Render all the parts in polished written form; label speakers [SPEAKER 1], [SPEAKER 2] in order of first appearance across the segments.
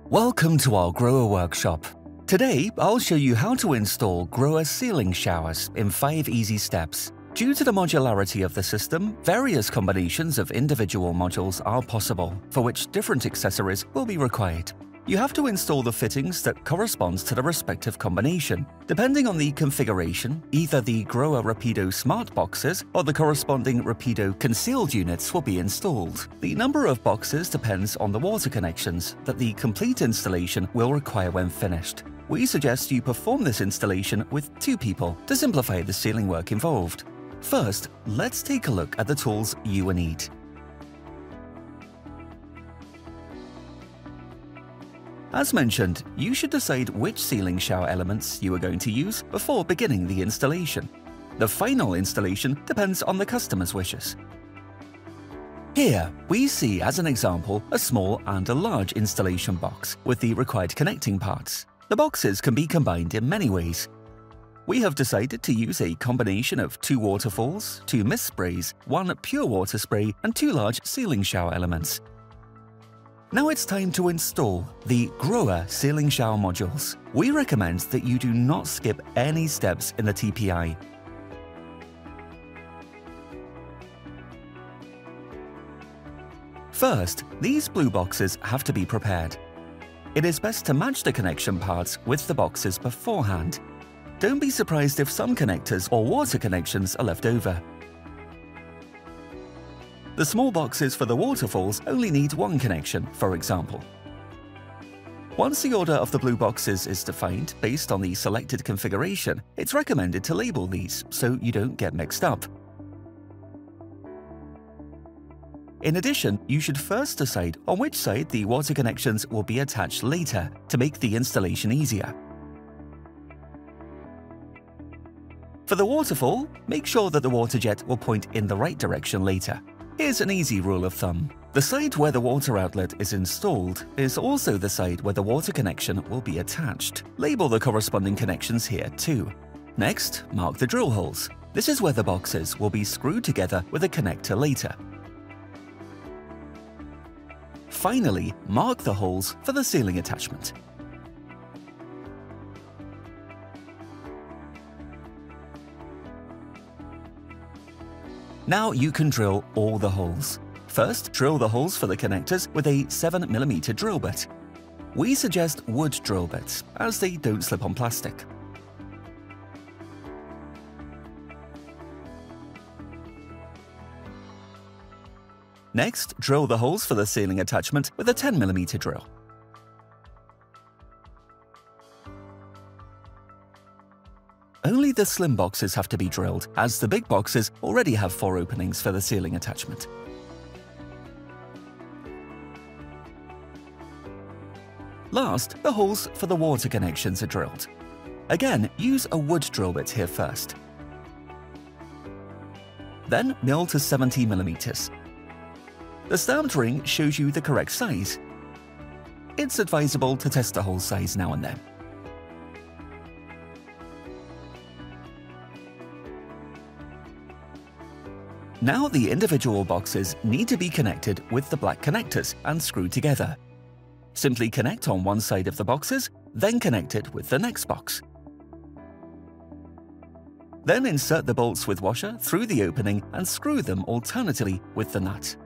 [SPEAKER 1] Welcome to our GROHE workshop. Today, I'll show you how to install GROHE ceiling showers in 5 easy steps. Due to the modularity of the system, various combinations of individual modules are possible, for which different accessories will be required. You have to install the fittings that corresponds to the respective combination. Depending on the configuration, either the GROHE Rapido Smart Boxes or the corresponding Rapido Concealed units will be installed. The number of boxes depends on the water connections that the complete installation will require when finished. We suggest you perform this installation with 2 people to simplify the ceiling work involved. First, let's take a look at the tools you will need. As mentioned, you should decide which ceiling shower elements you are going to use before beginning the installation. The final installation depends on the customer's wishes. Here, we see as an example a small and a large installation box with the required connecting parts. The boxes can be combined in many ways. We have decided to use a combination of 2 waterfalls, 2 mist sprays, 1 pure water spray, and 2 large ceiling shower elements. Now it's time to install the GROHE ceiling shower modules. We recommend that you do not skip any steps in the TPI. First, these blue boxes have to be prepared. It is best to match the connection parts with the boxes beforehand. Don't be surprised if some connectors or water connections are left over. The small boxes for the waterfalls only need 1 connection, for example. Once the order of the blue boxes is defined based on the selected configuration, it's recommended to label these so you don't get mixed up. In addition, you should first decide on which side the water connections will be attached later to make the installation easier. For the waterfall, make sure that the water jet will point in the right direction later. Here's an easy rule of thumb. The side where the water outlet is installed is also the side where the water connection will be attached. Label the corresponding connections here too. Next, mark the drill holes. This is where the boxes will be screwed together with a connector later. Finally, mark the holes for the ceiling attachment. Now you can drill all the holes. First, drill the holes for the connectors with a 7mm drill bit. We suggest wood drill bits, as they don't slip on plastic. Next, drill the holes for the ceiling attachment with a 10mm drill. Only the slim boxes have to be drilled, as the big boxes already have 4 openings for the ceiling attachment. Last, the holes for the water connections are drilled. Again, use a wood drill bit here first. Then mill to 70mm. The stamped ring shows you the correct size. It's advisable to test the hole size now and then. Now the individual boxes need to be connected with the black connectors and screwed together. Simply connect on one side of the boxes, then connect it with the next box. Then insert the bolts with washer through the opening and screw them alternately with the nut.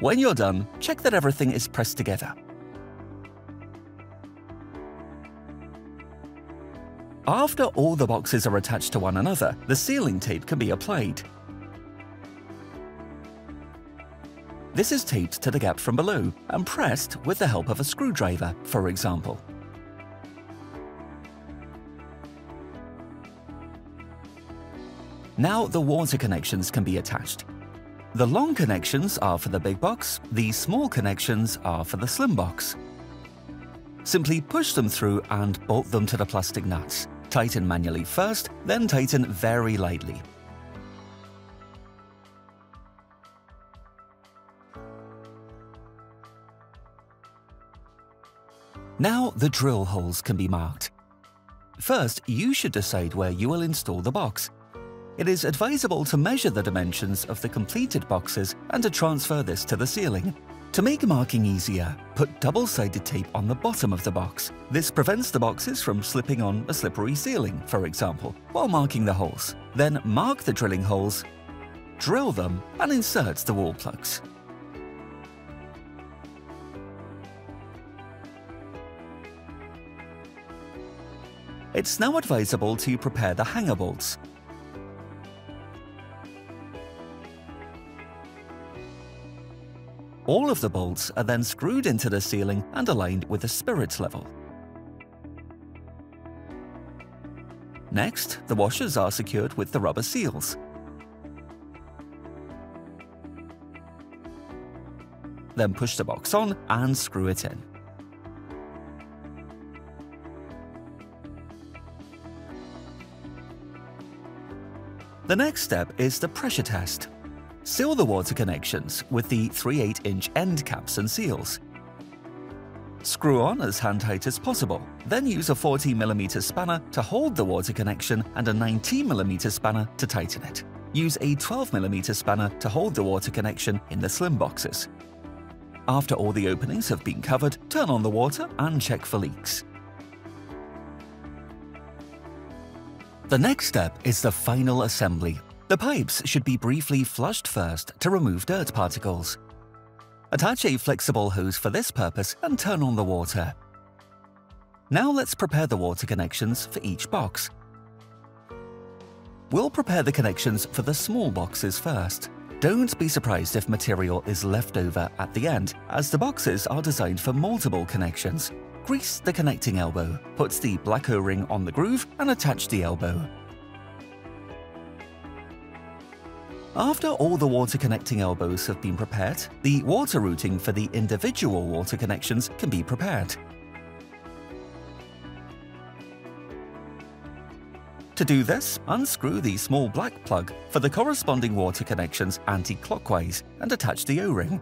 [SPEAKER 1] When you're done, check that everything is pressed together. After all the boxes are attached to one another, the sealing tape can be applied. This is taped to the gap from below and pressed with the help of a screwdriver, for example. Now the water connections can be attached. The long connections are for the big box, the small connections are for the slim box. Simply push them through and bolt them to the plastic nuts. Tighten manually first, then tighten very lightly. Now the drill holes can be marked. First, you should decide where you will install the box. It is advisable to measure the dimensions of the completed boxes and to transfer this to the ceiling. To make marking easier, put double-sided tape on the bottom of the box. This prevents the boxes from slipping on a slippery ceiling, for example, while marking the holes. Then mark the drilling holes, drill them, and insert the wall plugs. It's now advisable to prepare the hanger bolts. All of the bolts are then screwed into the ceiling and aligned with the spirit level. Next, the washers are secured with the rubber seals. Then push the box on and screw it in. The next step is the pressure test. Seal the water connections with the 3/8-inch end caps and seals. Screw on as hand-tight as possible, then use a 40mm spanner to hold the water connection and a 19mm spanner to tighten it. Use a 12mm spanner to hold the water connection in the slim boxes. After all the openings have been covered, turn on the water and check for leaks. The next step is the final assembly. The pipes should be briefly flushed first to remove dirt particles. Attach a flexible hose for this purpose and turn on the water. Now let's prepare the water connections for each box. We'll prepare the connections for the small boxes first. Don't be surprised if material is left over at the end, as the boxes are designed for multiple connections. Grease the connecting elbow, put the black O-ring on the groove and attach the elbow. After all the water connecting elbows have been prepared, the water routing for the individual water connections can be prepared. To do this, unscrew the small black plug for the corresponding water connections anti-clockwise and attach the O-ring.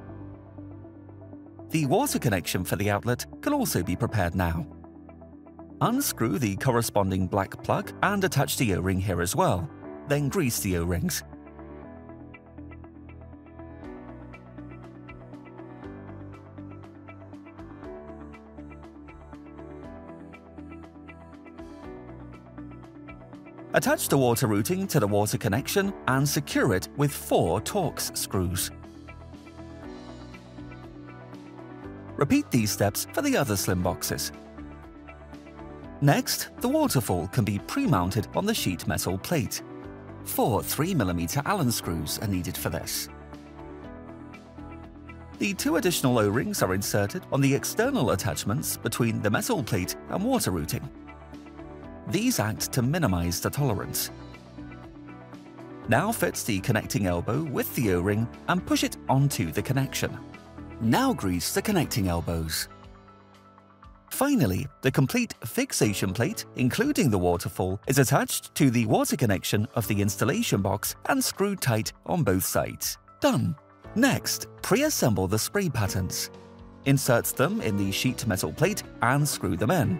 [SPEAKER 1] The water connection for the outlet can also be prepared now. Unscrew the corresponding black plug and attach the O-ring here as well. Then grease the O-rings. Attach the water routing to the water connection and secure it with 4 Torx screws. Repeat these steps for the other slim boxes. Next, the waterfall can be pre-mounted on the sheet metal plate. 4 3mm Allen screws are needed for this. The 2 additional O-rings are inserted on the external attachments between the metal plate and water routing. These act to minimize the tolerance. Now fit the connecting elbow with the O-ring and push it onto the connection. Now grease the connecting elbows. Finally, the complete fixation plate, including the waterfall, is attached to the water connection of the installation box and screwed tight on both sides. Done! Next, pre-assemble the spray patterns. Insert them in the sheet metal plate and screw them in.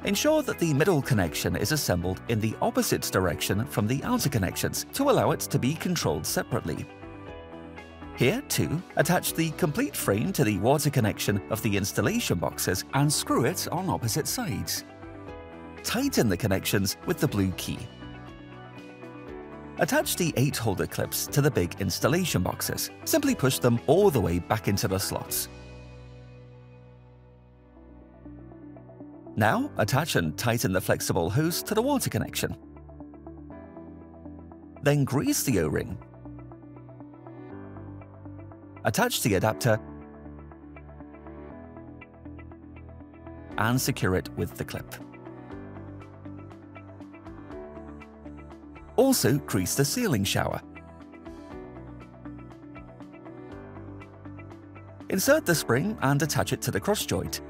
[SPEAKER 1] Ensure that the middle connection is assembled in the opposite direction from the outer connections to allow it to be controlled separately. Here, too, attach the complete frame to the water connection of the installation boxes and screw it on opposite sides. Tighten the connections with the blue key. Attach the 8-holder clips to the big installation boxes. Simply push them all the way back into the slots. Now, attach and tighten the flexible hose to the water connection. Then grease the O-ring. Attach the adapter and secure it with the clip. Also, grease the ceiling shower. Insert the spring and attach it to the cross joint.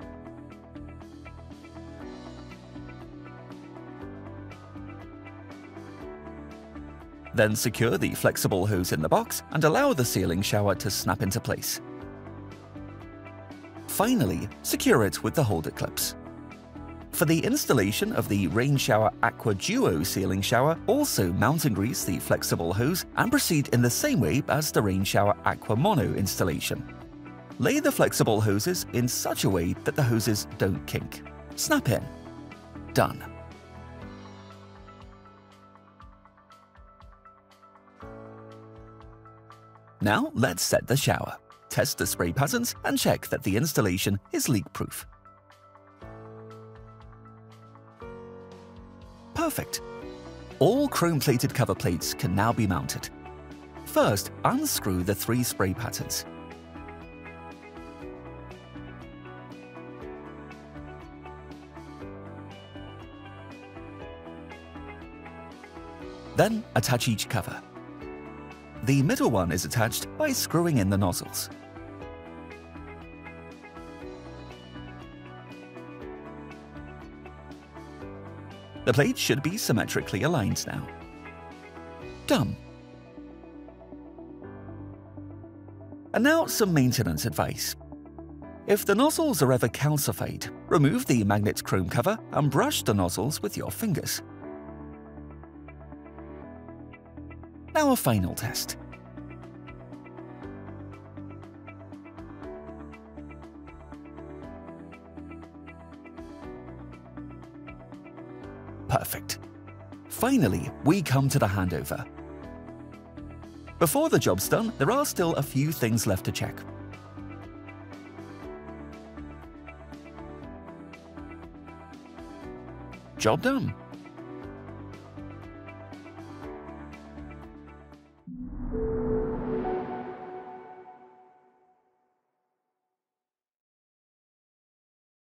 [SPEAKER 1] Then secure the flexible hose in the box and allow the ceiling shower to snap into place. Finally, secure it with the holder clips. For the installation of the Rainshower Aqua Duo Ceiling Shower, also mount and grease the flexible hose and proceed in the same way as the Rainshower Aqua Mono installation. Lay the flexible hoses in such a way that the hoses don't kink. Snap in. Done. Now let's set the shower. Test the spray patterns and check that the installation is leak-proof. Perfect. All chrome-plated cover plates can now be mounted. First, unscrew the 3 spray patterns. Then, attach each cover. The middle one is attached by screwing in the nozzles. The plates should be symmetrically aligned now. Done. And now some maintenance advice. If the nozzles are ever calcified, remove the magnet chrome cover and brush the nozzles with your fingers. Now a final test. Perfect. Finally, we come to the handover. Before the job's done, there are still a few things left to check. Job done.